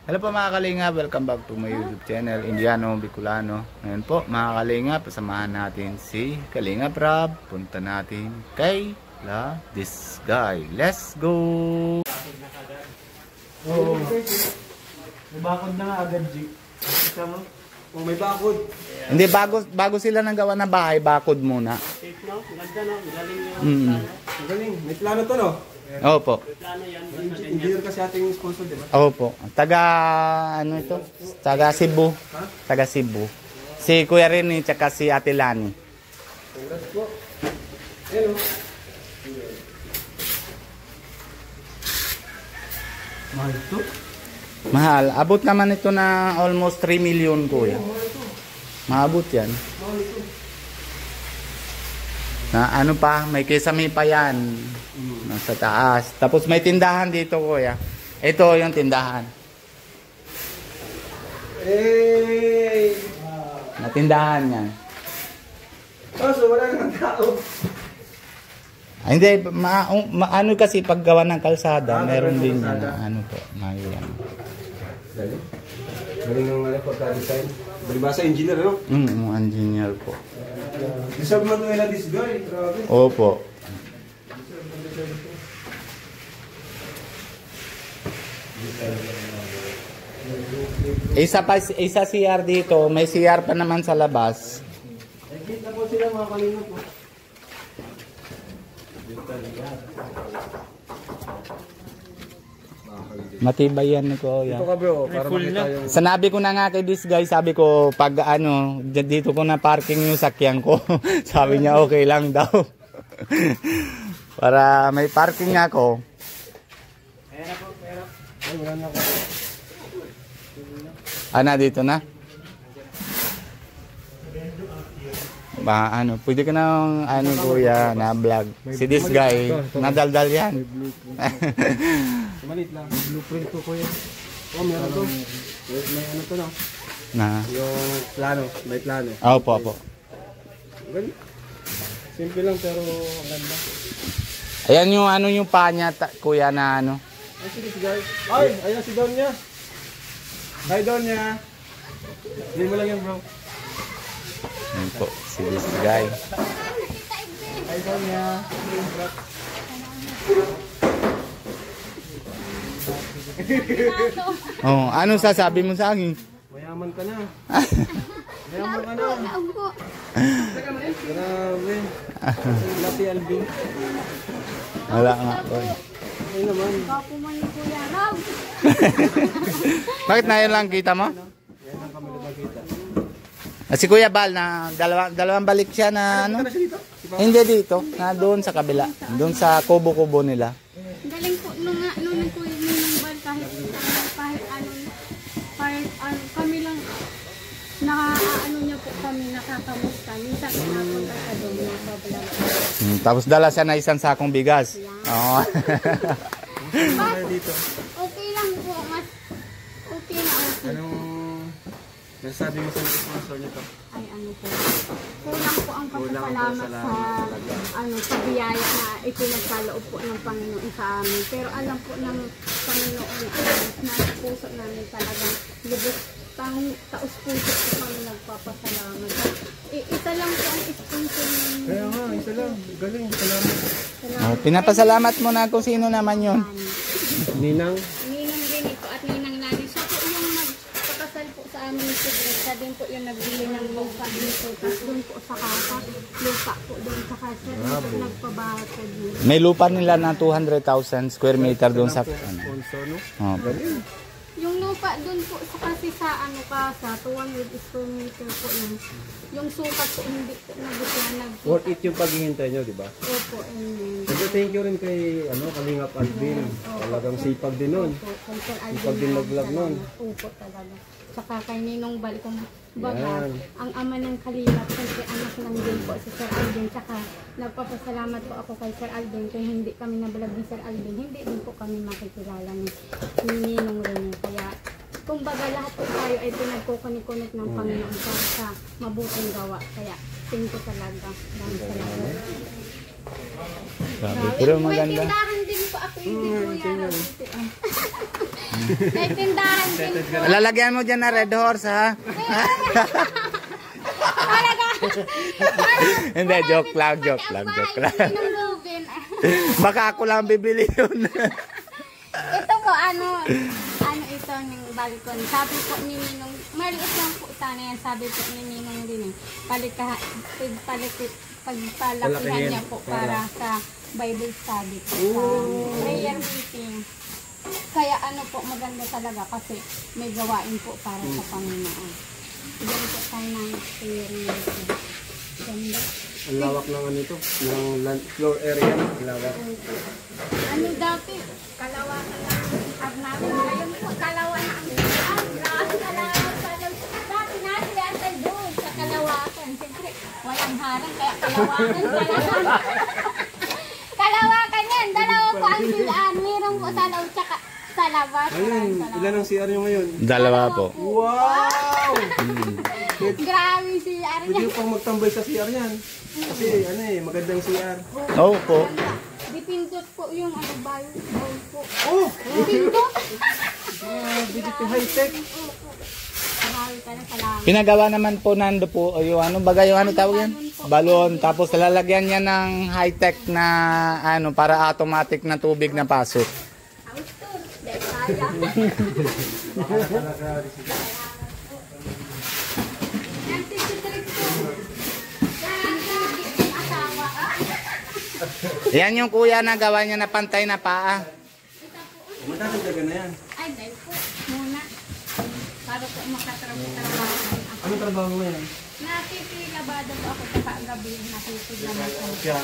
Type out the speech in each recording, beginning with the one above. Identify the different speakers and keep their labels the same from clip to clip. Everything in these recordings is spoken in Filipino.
Speaker 1: Hello po mga kalinga, welcome back to my YouTube channel, Indiano Bicolano. Ngayon po mga kalinga, pasamahan natin si Kalinga Prab. Punta natin kay this guy. Let's go!
Speaker 2: Oh, may bakod na nga agad, G. Oh, may bakod.
Speaker 1: Hindi, bago sila nang gawa ng bahay, bakod muna.
Speaker 2: Safe no? Ganda no? Galing yung plano. Galing. May plano to no?
Speaker 1: Opo.
Speaker 2: May plano yan. Engineer kasi ating sponsor, di ba?
Speaker 1: Opo. Ano ito? Taga Cebu.
Speaker 2: Ha?
Speaker 1: Taga Cebu. Si Kuya Rini, tsaka si Ate Lani.
Speaker 2: Congrats po. Hello. Mahal ito?
Speaker 1: Mahal. Abot naman ito na almost 3 million, Kuya. Maabot yan.
Speaker 2: Mahal ito.
Speaker 1: Na ano pa, may kisame pa yan. Nasa taas. Tapos may tindahan dito, Kuya. Ito yung tindahan.
Speaker 2: Hey!
Speaker 1: Na tindahan yan.
Speaker 2: So wala nang tao.
Speaker 1: Hindi, ano kasi paggawa ng kalsada, meron din yan.
Speaker 2: kalsada.
Speaker 1: Ano po, yan.
Speaker 2: Galing. Galing ng pagka-design. Balibasa engineer, ano?
Speaker 1: Engineer po.
Speaker 2: Deserve mo nila this guy. Grabe.
Speaker 1: Opo. Isa CR dito, may CR pa naman sa labas.
Speaker 2: Nakikita po sila mga kanina po.
Speaker 1: Matibay yan ni Kuya.
Speaker 2: Ito ka bro, para makita yung...
Speaker 1: Sanabi ko na nga kay this guy, sabi ko pag dito ko na parking yung sakyan ko. Sabi niya okay lang daw. Para may parking ako.
Speaker 2: Ayan na po, pera. Ay, wala na ako.
Speaker 1: Dito na? Pwede ka nang Kuya, na vlog. Si this guy, nadaldal yan.
Speaker 2: Malit lang. Blueprint to kuya. Oh, meron to. May ano to na. Yung plano. May plano.
Speaker 1: Opo.
Speaker 2: Well, simple lang pero ang ganda.
Speaker 1: Ayan yung yung paa niya, Kuya, na ano.
Speaker 2: Ay, sige si guys. Ay, ayan si Donya. Hi Donya. Hindi mo lang yan bro.
Speaker 1: Ayan po, si this guy.
Speaker 2: Hi Donya.
Speaker 1: Oh, anong sasabi mo sa akin?
Speaker 2: Mayaman ka na. Mayaman ka na. Grabe. Wala si Alvin.
Speaker 1: Wala nga po.
Speaker 2: Ay naman.
Speaker 1: Bakit na yun lang kita mo?
Speaker 2: Yan lang kami nakakita.
Speaker 1: Si Kuya Bal na dalawang balik siya na ano?
Speaker 2: Ano siya dito?
Speaker 1: Hindi dito, na doon sa kabila. Doon sa kubo-kubo nila.
Speaker 3: Galing po nung po yung bal kahit kami lang niya po kami nakakamusta. Minsan napunta sa doon yung babalang.
Speaker 1: Tapos dala siya na isang sakong bigas. Oo.
Speaker 2: Dito.
Speaker 3: Okay lang po, mas okay na okay.
Speaker 2: Anong nasabi mo sa sponsor nito?
Speaker 3: Ay po. Kulang po ang pasasalamat sa biyaya na ipinagkaloob po ng Panginoon sa amin. Pero alam po ng Panginoon na puso namin talagang lubos taos-puso po kami nagpapasalamat. Isa lang po ang sponsor namin.
Speaker 2: Kaya nga, isa lang. Galing, salamat.
Speaker 1: Pinapasalamat mo na kung sino naman yun.
Speaker 2: Ninang?
Speaker 3: Ninang Rini po at Ninang Nani. Siya po yung nagpakasal po sa amin ni Sigrid. Siya din po yung nagbili ng lupa dito. Tapos doon po sa kasa, lupa po doon sa kasa. Doon po nagpabahat po dito.
Speaker 1: May lupa nila na 200,000 square meter doon sa
Speaker 2: Sponsor, no?
Speaker 1: Oh.
Speaker 3: Yung lupa doon po kasi sa kasa, 200 square meter po yun. Yung sukat po hindi po nagbuklanan.
Speaker 2: Worth it yung paghihintay nyo, di ba?
Speaker 3: Opo, amen.
Speaker 2: So, thank you rin kay Kalingap Alvin. Talagang sipag din nun. Sipag din mag-vlog nun.
Speaker 3: Opo talaga. Saka kay Ninong Bal, kung baga, ang ama ng Kalingap, kasi anak lang din po si Sir Alvin. Saka nagpapasalamat po ako kay Sir Alvin. Kaya hindi kami nabalag ni Sir Alvin, hindi din po kami makikilala ni Ninong Rene. Kaya kumbaga lahat po tayo ay pinagkukunik-kunik ng Panginoon para sa mabuting gawa. Kaya thank you talaga. Dahil salamat.
Speaker 1: Sabi, pero maganda.
Speaker 3: May tindahan din po ako, hindi po yan. May tindahan din po.
Speaker 1: Lalagyan mo dyan na Red Horse, ha?
Speaker 3: Talaga.
Speaker 1: Hindi, joke lang. Baka ako lang bibili yun.
Speaker 3: Ito po, ano ito ng balkon. Sabi po ni Ninong, maliit lang po sana yan. Sabi po ni Ninong din pagpalakihan niya po para sa Bible study po. Sa prayer meeting. Kaya ano po, maganda talaga kasi may gawain po para sa Panginoon. Diyan po tayo ng prayer meeting. Ganda.
Speaker 2: Ang lawak ng ano ito, ng floor area, lawak.
Speaker 3: Ano dati? Kalawakan lang ang namin. Ngayon po, kalawakan ang kalawakan. Dati natin yan doon sa kalawakan. Siyempre, walang harang, kaya kalawakan talaga. Kalawakan yan. Dalawa po ang silaan. Meron po sa loob tsaka sa labas.
Speaker 2: Ayun, ilan ang CR nyo ngayon?
Speaker 1: Dalawa po.
Speaker 2: Wow!
Speaker 3: Grabe si Arya.
Speaker 2: Pwede pang magtambay sa CR yan. Kasi ano magandang CR.
Speaker 1: Oo po.
Speaker 3: Dipindot po yung ano bayo po.
Speaker 2: Oh!
Speaker 3: Dipindot?
Speaker 2: Dito high-tech.
Speaker 3: Grabe ka na, salamat.
Speaker 1: Pinagawa naman po nando po, yung ano, bagay yung ano tawag yan? Balon. Tapos lalagyan niya ng high-tech na ano, para automatic na tubig na pasok.
Speaker 3: Austor, dahil kaya.
Speaker 1: Yan yung kuya na gawa niya na pantay na paa.
Speaker 2: Matatagal na yan.
Speaker 3: Ay, dahil po, muna. Para po makatrabaho.
Speaker 2: Anong trabaho mo yan?
Speaker 3: Nakikilabada po ako sa kagabi. Nakikilabada po.
Speaker 2: Siya.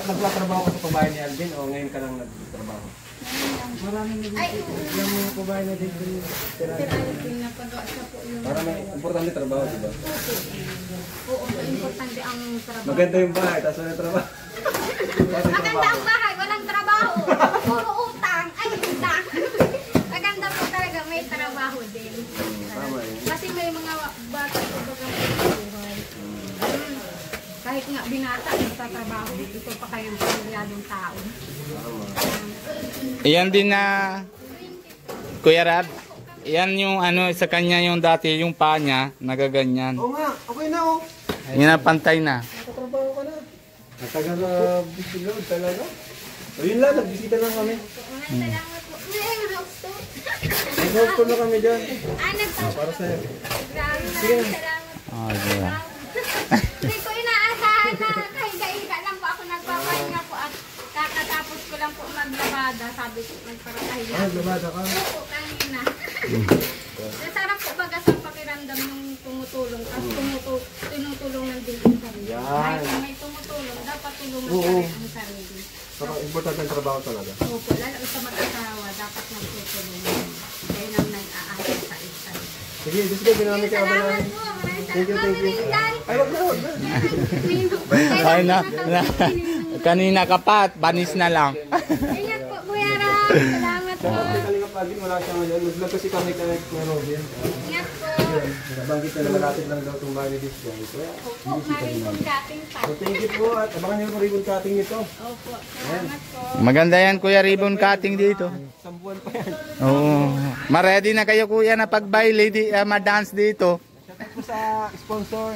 Speaker 2: Nagtatrabaho ka sa pabahay ni Alvin o ngayon ka lang nagtatrabaho?
Speaker 3: Ay,
Speaker 2: Yung mga pabahay na dito.
Speaker 3: pinapagawa siya po yung...
Speaker 2: Para may importante trabaho, diba?
Speaker 3: Oo, importante ang trabaho.
Speaker 2: Maganda yung bahay, tapos wala trabaho.
Speaker 3: Maganda ang bahay, walang trabaho. Puro utang. Ay, utang. Maganda po talaga, may trabaho din.
Speaker 2: Tama yun.
Speaker 3: Kasi may mga bata po bagang buhay. Kahit nga binata, sa trabaho, ito pa kayong pamilyadong tao.
Speaker 1: Yan din na Kuya Rab. Yan yung ano sa kanya yung dati yung paa niya nagaganyan.
Speaker 2: Oo nga, okay na oh.
Speaker 1: Yan na pantay na.
Speaker 2: Nakatrabaho ka na. Natagal na busy load talaga. O yun lang, nagbisita lang kami.
Speaker 3: Salamat po. May house to.
Speaker 2: Nag-host ko na kami dyan. Para sa'yo.
Speaker 3: Grabe, salamat.
Speaker 1: Oh, diba?
Speaker 3: Hindi ko inaasahan na kahiga-higa lang po ako nagpapahinga po at kakatapos ko lang po maglabada. Sabi ko, nagparakahiga.
Speaker 2: Naglabada ka?
Speaker 3: Oo, kanina. Sarap po baga sa pakiramdam ng tumutulong. Tapos tinutulungan din ang sarili. Kahit may tumutulong, dapat tulungan pa rin ang sarili.
Speaker 2: Saka importante ang trabaho talaga.
Speaker 3: Opo, lalo sa mag-asawa, dapat nagtutulungan. Kaya nang nag-aasa sa isa.
Speaker 2: Sige, ginamit ka ba na?
Speaker 3: Salamat po, maraming
Speaker 2: Thank you, thank you.
Speaker 3: salamat.
Speaker 2: Ay, wag na.
Speaker 1: Ay na, kanina ka pa, banis na lang.
Speaker 3: Ingat po, Kuya Ram. Salamat po.
Speaker 2: May kalinga pagin, wala siya ngayon. Nag-vlog kasi kami kay Robin.
Speaker 3: Ingat po.
Speaker 2: Nabanggit na malapit lang daw itong bahay ni this guy. Kaya,
Speaker 3: Opo, maraming dating pa.
Speaker 2: so thank you po at abangan niyo yung ribbon cutting nito.
Speaker 3: Opo, salamat po.
Speaker 1: Maganda yan Kuya, ribbon cutting dito.
Speaker 2: Isang buwan pa yan.
Speaker 1: Oo. Ma-ready na kayo Kuya na pag-baile, ma-dance dito.
Speaker 2: Shout out po sa sponsor.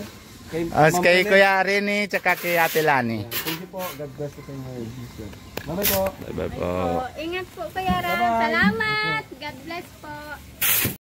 Speaker 2: Kay
Speaker 1: As
Speaker 2: Ma'am
Speaker 1: kay
Speaker 2: Belen.
Speaker 1: Kuya Rene, tsaka kay Ate Lani.
Speaker 2: Thank you po. God bless you sa inyo. Bye-bye po.
Speaker 1: Bye-bye po.
Speaker 3: Ingat po, Kuya Ram.
Speaker 2: Bye-bye.
Speaker 3: Salamat.